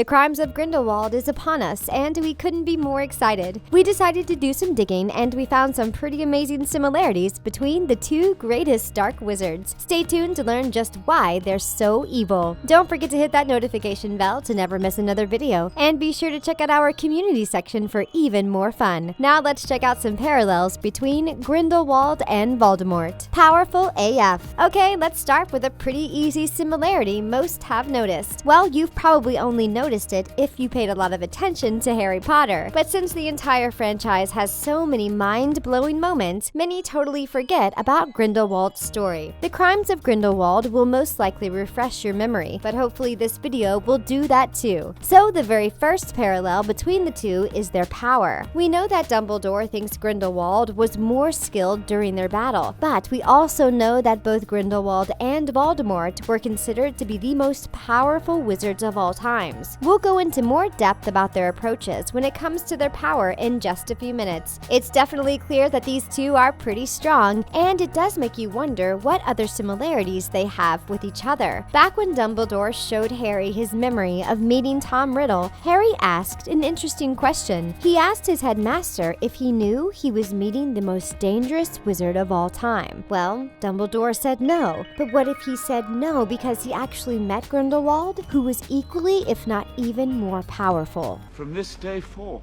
The Crimes of Grindelwald is upon us, and we couldn't be more excited. We decided to do some digging, and we found some pretty amazing similarities between the two greatest dark wizards. Stay tuned to learn just why they're so evil. Don't forget to hit that notification bell to never miss another video, and be sure to check out our community section for even more fun. Now let's check out some parallels between Grindelwald and Voldemort. Powerful AF. Okay, let's start with a pretty easy similarity most have noticed. Well, you've probably only noticed it if you paid a lot of attention to Harry Potter. But since the entire franchise has so many mind-blowing moments, many totally forget about Grindelwald's story. The Crimes of Grindelwald will most likely refresh your memory, but hopefully this video will do that too. So the very first parallel between the two is their power. We know that Dumbledore thinks Grindelwald was more skilled during their battle, but we also know that both Grindelwald and Voldemort were considered to be the most powerful wizards of all times. We'll go into more depth about their approaches when it comes to their power in just a few minutes. It's definitely clear that these two are pretty strong, and it does make you wonder what other similarities they have with each other. Back when Dumbledore showed Harry his memory of meeting Tom Riddle, Harry asked an interesting question. He asked his headmaster if he knew he was meeting the most dangerous wizard of all time. Well, Dumbledore said no, but what if he said no because he actually met Grindelwald, who was equally, if not even more powerful? From this day forth,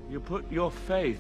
you put your faith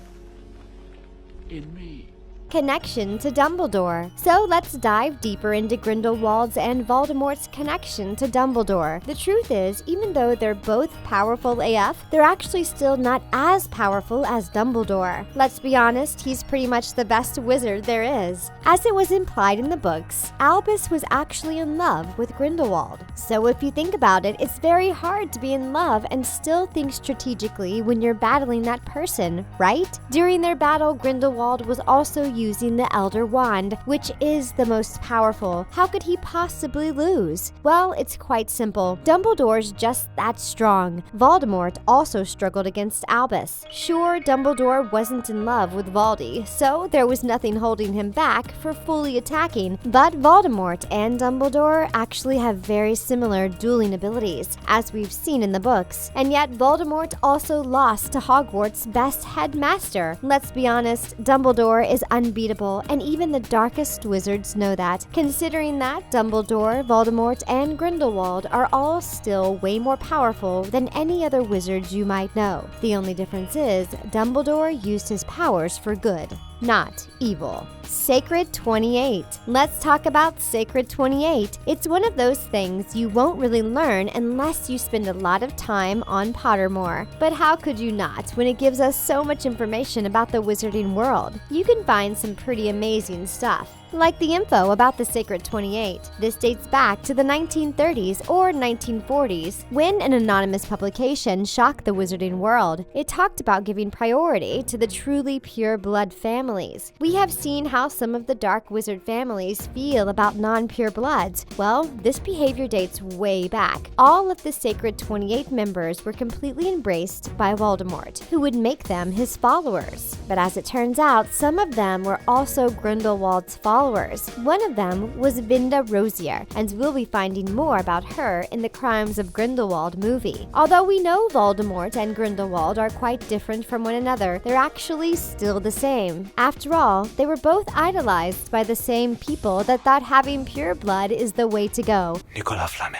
in me. Connection to Dumbledore. So let's dive deeper into Grindelwald's and Voldemort's connection to Dumbledore. The truth is, even though they're both powerful AF, they're actually still not as powerful as Dumbledore. Let's be honest, he's pretty much the best wizard there is. As it was implied in the books, Albus was actually in love with Grindelwald. So if you think about it, it's very hard to be in love and still think strategically when you're battling that person, right? During their battle, Grindelwald was also using the Elder Wand, which is the most powerful. How could he possibly lose? Well, it's quite simple. Dumbledore's just that strong. Voldemort also struggled against Albus. Sure, Dumbledore wasn't in love with Voldy, so there was nothing holding him back for fully attacking, but Voldemort and Dumbledore actually have very similar dueling abilities, as we've seen in the books. And yet, Voldemort also lost to Hogwarts' best headmaster. Let's be honest, Dumbledore is unbeatable, and even the darkest wizards know that. Considering that, Dumbledore, Voldemort, and Grindelwald are all still way more powerful than any other wizards you might know. The only difference is, Dumbledore used his powers for good, not evil. Sacred 28. Let's talk about Sacred 28. It's one of those things you won't really learn unless you spend a lot of time on Pottermore. But how could you not when it gives us so much information about the wizarding world? You can find some pretty amazing stuff, like the info about the Sacred 28. This dates back to the 1930s or 1940s, when an anonymous publication shocked the wizarding world. It talked about giving priority to the truly pure blood families. We have seen how some of the dark wizard families feel about non-pure bloods. Well, this behavior dates way back. All of the Sacred 28 members were completely embraced by Voldemort, who would make them his followers. But as it turns out, some of them were also Grindelwald's followers. One of them was Vinda Rosier, and we'll be finding more about her in the Crimes of Grindelwald movie. Although we know Voldemort and Grindelwald are quite different from one another, they're actually still the same. After all, they were both idolized by the same people that thought having pure blood is the way to go. Nicolas Flamel.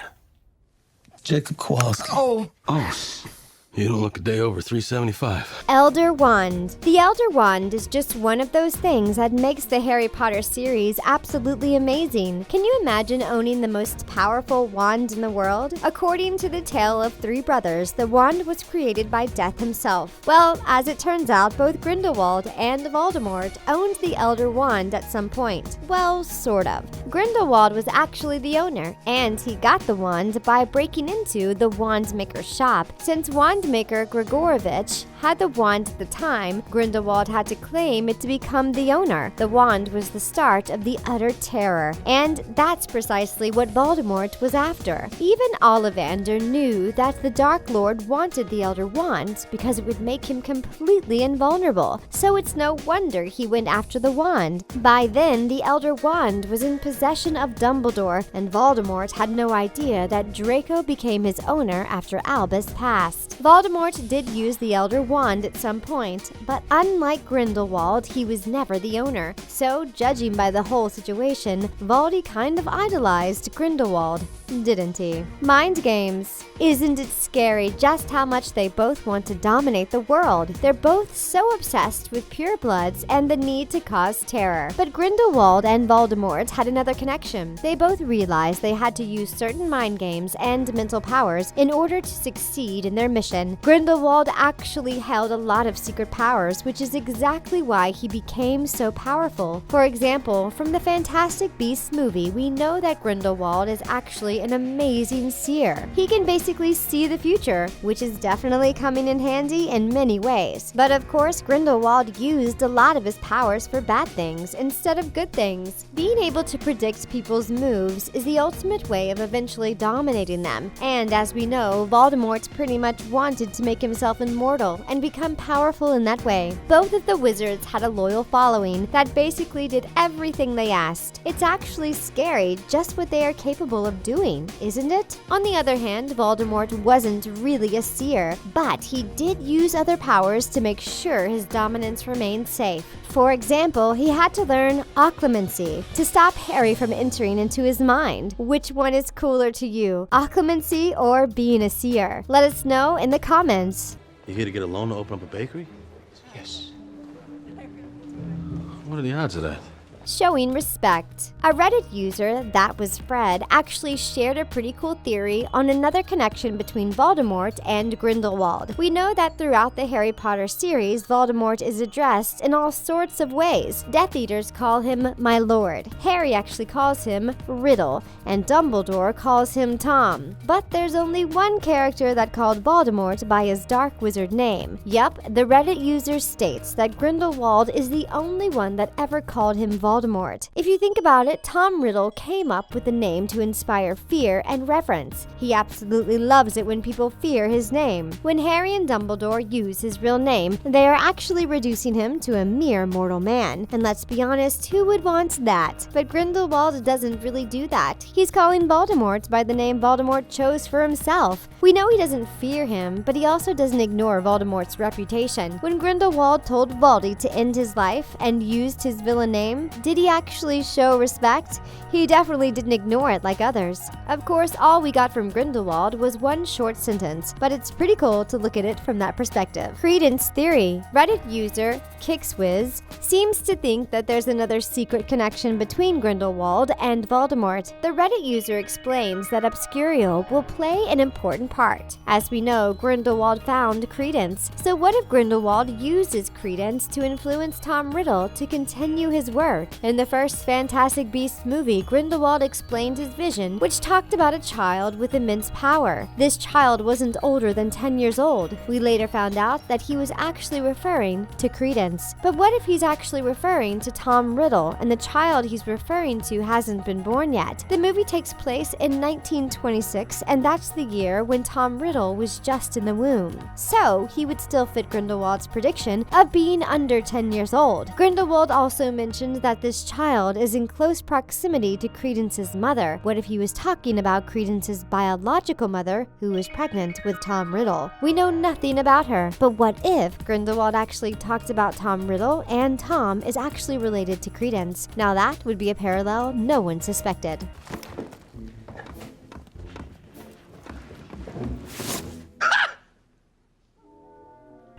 Jacob Kowalski. Oh, You don't look a day over 375. Elder Wand. The Elder Wand is just one of those things that makes the Harry Potter series absolutely amazing. Can you imagine owning the most powerful wand in the world? According to the tale of three brothers, the wand was created by Death himself. Well, as it turns out, both Grindelwald and Voldemort owned the Elder Wand at some point. Well, sort of. Grindelwald was actually the owner, and he got the wand by breaking into the wand maker's shop. Since wand maker Grigorovich had the wand at the time, Grindelwald had to claim it to become the owner. The wand was the start of the utter terror, and that's precisely what Voldemort was after. Even Ollivander knew that the Dark Lord wanted the Elder Wand because it would make him completely invulnerable, so it's no wonder he went after the wand. By then, the Elder Wand was in possession of Dumbledore, and Voldemort had no idea that Draco became his owner after Albus passed. Voldemort did use the Elder Wand at some point, but unlike Grindelwald, he was never the owner. So, judging by the whole situation, Voldy kind of idolized Grindelwald, didn't he? Mind games. Isn't it scary just how much they both want to dominate the world? They're both so obsessed with purebloods and the need to cause terror. But Grindelwald and Voldemort had another connection. They both realized they had to use certain mind games and mental powers in order to succeed in their mission. Grindelwald actually held a lot of secret powers, which is exactly why he became so powerful. For example, from the Fantastic Beasts movie, we know that Grindelwald is actually an amazing seer. He can basically see the future, which is definitely coming in handy in many ways. But of course, Grindelwald used a lot of his powers for bad things instead of good things. Being able to predict people's moves is the ultimate way of eventually dominating them. And as we know, Voldemort pretty much wanted to make himself immortal and become powerful in that way. Both of the wizards had a loyal following that basically did everything they asked. It's actually scary just what they are capable of doing, isn't it? On the other hand, Voldemort wasn't really a seer, but he did use other powers to make sure his dominance remained safe. For example, he had to learn occlumency to stop Harry from entering into his mind. Which one is cooler to you, occlumency or being a seer? Let us know in the comments. You here to get a loan to open up a bakery? Yes. What are the odds of that? Showing respect. A Reddit user, that was Fred, actually shared a pretty cool theory on another connection between Voldemort and Grindelwald. We know that throughout the Harry Potter series, Voldemort is addressed in all sorts of ways. Death Eaters call him my lord. Harry actually calls him Riddle, and Dumbledore calls him Tom. But there's only one character that called Voldemort by his dark wizard name. Yup, the Reddit user states that Grindelwald is the only one that ever called him Voldemort. If you think about it, Tom Riddle came up with the name to inspire fear and reverence. He absolutely loves it when people fear his name. When Harry and Dumbledore use his real name, they are actually reducing him to a mere mortal man. And let's be honest, who would want that? But Grindelwald doesn't really do that. He's calling Voldemort by the name Voldemort chose for himself. We know he doesn't fear him, but he also doesn't ignore Voldemort's reputation. When Grindelwald told Voldy to end his life and used his villain name, did he actually show respect? He definitely didn't ignore it like others. Of course, all we got from Grindelwald was one short sentence, but it's pretty cool to look at it from that perspective. Friedans Theory. Reddit user Kickswiz seems to think that there's another secret connection between Grindelwald and Voldemort. The Reddit user explains that Obscurial will play an important part. As we know, Grindelwald found Credence. So what if Grindelwald uses Credence to influence Tom Riddle to continue his work? In the first Fantastic Beasts movie, Grindelwald explained his vision, which talked about a child with immense power. This child wasn't older than 10 years old. We later found out that he was actually referring to Credence. But what if he's actually referring to Tom Riddle, and the child he's referring to hasn't been born yet? The movie takes place in 1926, and that's the year when Tom Riddle was just in the womb. So, he would still fit Grindelwald's prediction of being under 10 years old. Grindelwald also mentioned that this child is in close proximity to Credence's mother. What if he was talking about Credence's biological mother, who was pregnant with Tom Riddle? We know nothing about her, but what if Grindelwald actually talked about Tom Riddle and Tom is actually related to Credence? Now that would be a parallel no one suspected.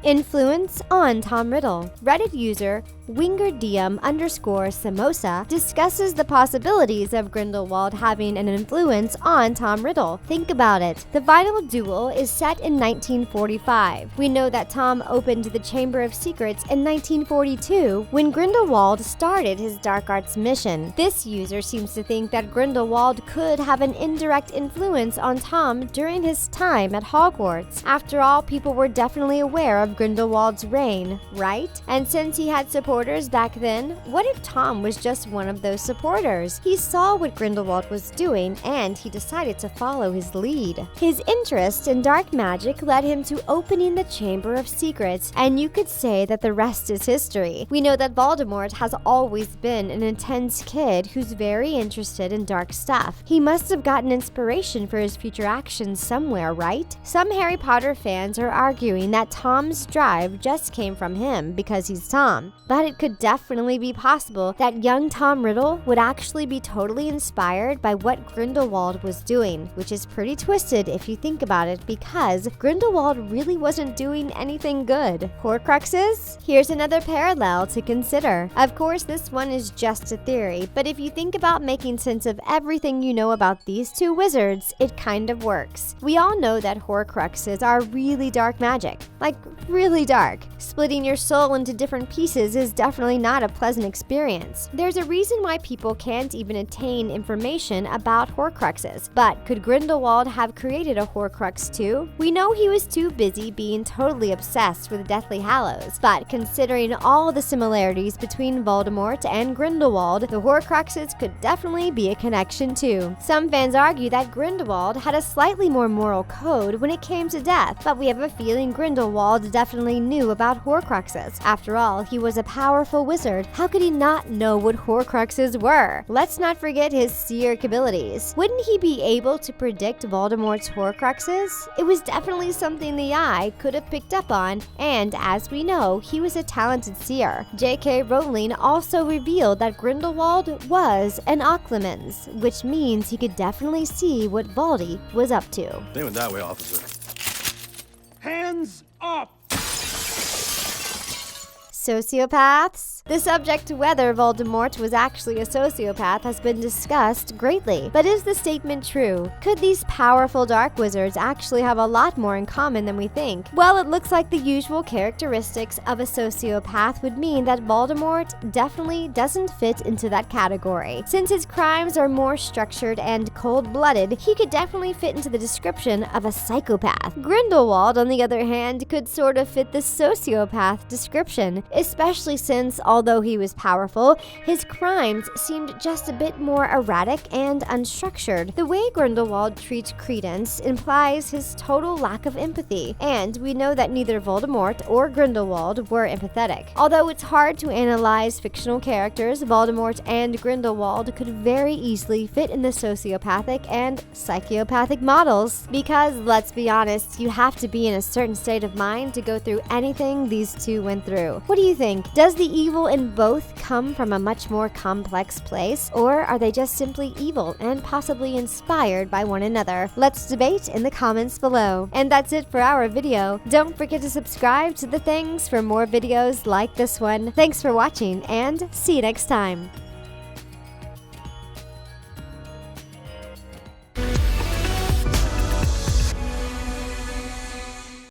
Influence on Tom Riddle. Reddit user Wingardium_Samosa discusses the possibilities of Grindelwald having an influence on Tom Riddle. Think about it. The final duel is set in 1945. We know that Tom opened the Chamber of Secrets in 1942 when Grindelwald started his dark arts mission. This user seems to think that Grindelwald could have an indirect influence on Tom during his time at Hogwarts. After all, people were definitely aware of Grindelwald's reign, right? And since he had supporters back then, what if Tom was just one of those supporters? He saw what Grindelwald was doing and he decided to follow his lead. His interest in dark magic led him to opening the Chamber of Secrets, and you could say that the rest is history. We know that Voldemort has always been an intense kid who's very interested in dark stuff. He must have gotten inspiration for his future actions somewhere, right? Some Harry Potter fans are arguing that Tom's drive just came from him because he's Tom, but it could definitely be possible that young Tom Riddle would actually be totally inspired by what Grindelwald was doing, which is pretty twisted if you think about it, because Grindelwald really wasn't doing anything good. Horcruxes? Here's another parallel to consider. Of course, this one is just a theory, but if you think about making sense of everything you know about these two wizards, it kind of works. We all know that Horcruxes are really dark magic. Like, really dark. Splitting your soul into different pieces is definitely not a pleasant experience. There's a reason why people can't even attain information about Horcruxes. But could Grindelwald have created a Horcrux too? We know he was too busy being totally obsessed with Deathly Hallows, but considering all the similarities between Voldemort and Grindelwald, the Horcruxes could definitely be a connection too. Some fans argue that Grindelwald had a slightly more moral code when it came to death, but we have a feeling Grindelwald definitely knew about Horcruxes. After all, he was a powerful wizard. How could he not know what Horcruxes were? Let's not forget his seer abilities. Wouldn't he be able to predict Voldemort's Horcruxes? It was definitely something the eye could have picked up on, and as we know, he was a talented seer. JK Rowling also revealed that Grindelwald was an Occlumens, which means he could definitely see what Voldy was up to. Name it that way, officer. Hands up! Sociopaths? The subject whether Voldemort was actually a sociopath has been discussed greatly. But is the statement true? Could these powerful dark wizards actually have a lot more in common than we think? Well, it looks like the usual characteristics of a sociopath would mean that Voldemort definitely doesn't fit into that category. Since his crimes are more structured and cold-blooded, he could definitely fit into the description of a psychopath. Grindelwald, on the other hand, could sort of fit the sociopath description, especially since, although he was powerful, his crimes seemed just a bit more erratic and unstructured. The way Grindelwald treats Credence implies his total lack of empathy, and we know that neither Voldemort or Grindelwald were empathetic. Although it's hard to analyze fictional characters, Voldemort and Grindelwald could very easily fit in the sociopathic and psychopathic models, because, let's be honest, you have to be in a certain state of mind to go through anything these two went through. What do you think? Does the evil in both come from a much more complex place, or are they just simply evil and possibly inspired by one another? Let's debate in the comments below. And that's it for our video. Don't forget to subscribe to The Things for more videos like this one. Thanks for watching, and see you next time.